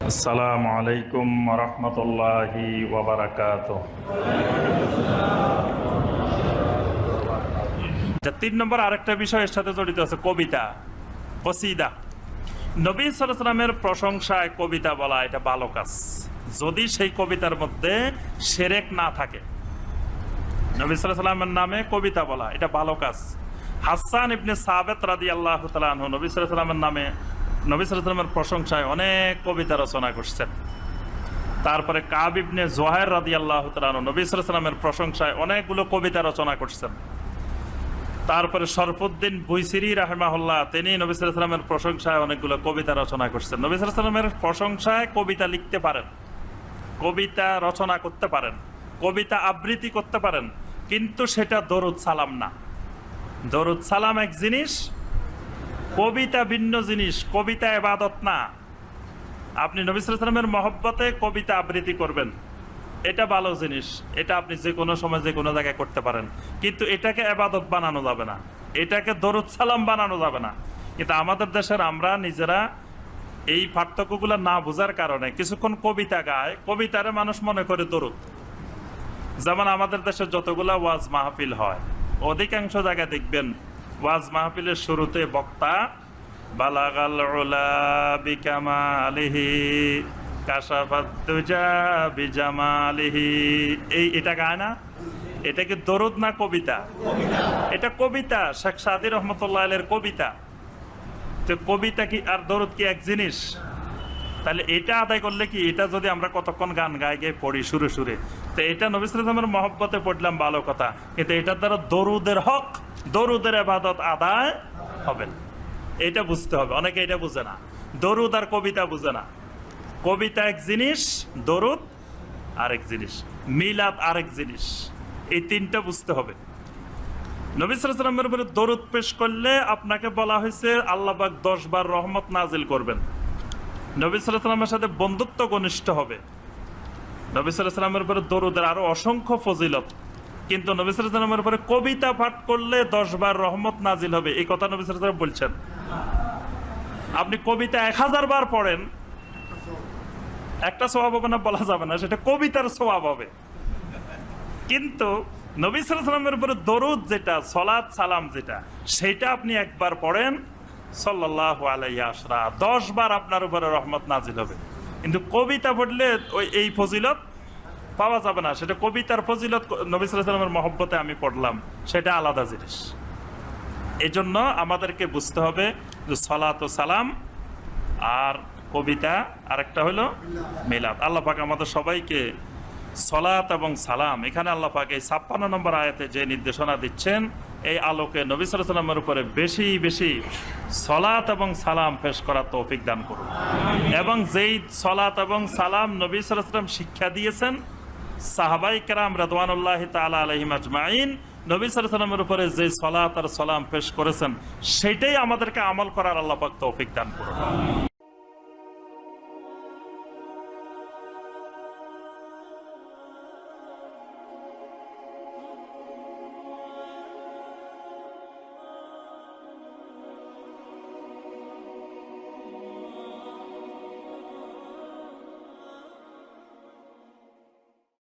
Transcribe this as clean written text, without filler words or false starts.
আসসালামু আলাইকুম রহমতুল্লাহি ওয়া বারাকাতুহু। তিন নম্বর আরেকটা বিষয়ের সাথে জড়িত আছে কবিতা, কসিদা। নবী সাল্লাল্লাহু আলাইহি ওয়াসাল্লামের প্রশংসায় কবিতা বলা এটা ভালো কাজ, যদি সেই কবিতার মধ্যে শিরক না থাকে। নবী সাল্লাল্লাহু আলাইহি ওয়াসাল্লামের নামে কবিতা বলা এটা ভালো কাজ। হাসান ইবনে সাবিত রাদিয়াল্লাহু তাআলা আনহু নবী সাল্লাল্লাহু আলাইহি ওয়াসাল্লামের নামে, নবী সাল্লাল্লাহু আলাইহি ওয়াসাল্লামের প্রশংসায় অনেক কবিতা রচনা করছেন। তারপরে কাব ইবনে জুহাইর রাদিয়াল্লাহু তাআলা আনহু নবী সাল্লাল্লাহু আলাইহি ওয়াসাল্লামের প্রশংসায় অনেকগুলো কবিতা রচনা করছেন। তারপরে শরফুদ্দিন বুইসিরি রাহিমাহুল্লাহ তিনি নবী সাল্লাল্লাহু আলাইহি ওয়াসাল্লামের প্রশংসায় অনেকগুলো কবিতা রচনা করছেন। নবী সাল্লাল্লাহু আলাইহি ওয়াসাল্লামের প্রশংসায় কবিতা লিখতে পারেন, কবিতা রচনা করতে পারেন, কবিতা আবৃত্তি করতে পারেন, কিন্তু সেটা দরুদ সালাম না। দরুদ সালাম এক জিনিস, কবিতা ভিন্ন জিনিস। কবিতা ইবাদত না। আপনি নবী সাল্লাল্লাহু আলাইহি ওয়াসাল্লামের মহব্বতে কবিতা আবৃত্তি করবেন, এটা ভালো জিনিস, এটা আপনি যে কোনো সময় যে কোনো জায়গায় করতে পারেন, কিন্তু এটাকে ইবাদত বানানো যাবে না, এটাকে দরুদ সালাম বানানো যাবে না। কিন্তু আমাদের দেশের আমরা নিজেরা এই পার্থক্যগুলো না বোঝার কারণে কিছুক্ষণ কবিতা গায়, কবিতারে মানুষ মনে করে দরুদ। যেমন আমাদের দেশে যতগুলা ওয়াজ মাহফিল হয়, অধিকাংশ জায়গায় দেখবেন ওয়াজ মাহফিলের শুরুতে বক্তা বালাগাল উলা বিকামালিহি কাশাফাত দুজা বিজামালিহি, এটা গায় না? এটা কি দরুদ না কবিতা? এটা কবিতা, শেখ সাদী রহমতুল্লাহ আলাইহির কবিতা। তো কবিতা কি আর দরুদ কি এক জিনিস? তাহলে এটা আদায় করলে কি, এটা যদি আমরা কতক্ষণ গান গায়ে গিয়ে পড়ি সুরে সুরে, তো এটা নবী সাল্লাল্লাহু আলাইহি ওয়াসাল্লামের মহব্বতে পড়লাম, ভালো কথা, কিন্তু এটার দ্বারা দরুদের হক, দরুদের ইবাদত আদায় হবে না। এটা বুঝতে হবে। অনেকে এটা বুঝে না, দরুদ আর কবিতা বুঝে না। কবিতা এক জিনিস, দরুদ আরেক জিনিস, মিলাদ আরেক জিনিস। এই তিনটা বুঝতে হবে। নবী সাল্লাল্লাহু আলাইহি ওয়াসাল্লামের উপরে দরুদ পেশ করলে আপনাকে বলা হয়েছে আল্লাহ পাক 10 বার রহমত নাজিল করবেন। নবী সাল্লাল্লাহু আলাইহি ওয়াসাল্লামের সাথে বন্ধুত্ব ঘনিষ্ঠ হবে। নবী সাল্লাল্লাহু আলাইহি ওয়াসাল্লামের উপরে দরুদের আরো অসংখ্য ফজিলত, কিন্তু নবী সাল্লাল্লাহু আলাইহি ওয়াসাল্লামের উপরে কবিতা পাঠ করলে 10 বার রহমত নাজিল হবে, এই কথা নবী সাল্লাল্লাহু আলাইহি ওয়াসাল্লাম বলছেন। আপনি কবিতা 1000 বার পড়েন, একটা সওয়াব হবে না বলা যাবে না, সেটা কবিতার সওয়াব হবে। কিন্তু নবী সাল্লাল্লাহু আলাইহি ওয়াসাল্লামের উপরে দরুদ যেটা, সালাত সালাম যেটা, সেটা আপনি একবার পড়েন সাল্লাল্লাহু আলাইহি আশরা, 10 বার আপনার উপরে রহমত নাজিল হবে। কিন্তু কবিতা পড়লে এই ফজিলত পাওয়া যাবে না। সেটা কবিতার ফজিলত নবী সাল্লাল্লাহু আলাইহি ওয়াসাল্লামের মহব্বতে আমি পড়লাম, সেটা আলাদা জিনিস। এই জন্য আমাদেরকে বুঝতে হবে যে সালাত ও সালাম আর কবিতা, আরেকটা হলো মিলাদ। আল্লাহ পাক আমাদের সবাইকে সালাত এবং সালাম, এখানে আল্লাহ পাক এই 56 নম্বর আয়াতে যে নির্দেশনা দিচ্ছেন, এই আলোকে নবী সাল্লাল্লাহু আলাইহি ওয়াসাল্লামের উপরে বেশি বেশি সালাত এবং সালাম পেশ করার তৌফিক দান করুন। এবং যেই সালাত এবং সালাম নবী সাল্লাল্লাহু আলাইহি ওয়াসাল্লাম শিক্ষা দিয়েছেন, সাহাবায়ে কেরাম রাদওয়ানুল্লাহি তাআলা আলাইহিম আজমাইন নবী সাল্লাল্লাহু আলাইহি ওয়াসাল্লামের উপরে যে সালাত আর সালাম পেশ করেছেন, সেটাই আমাদেরকে আমল করার আল্লাহ পাক তৌফিক দান করুন।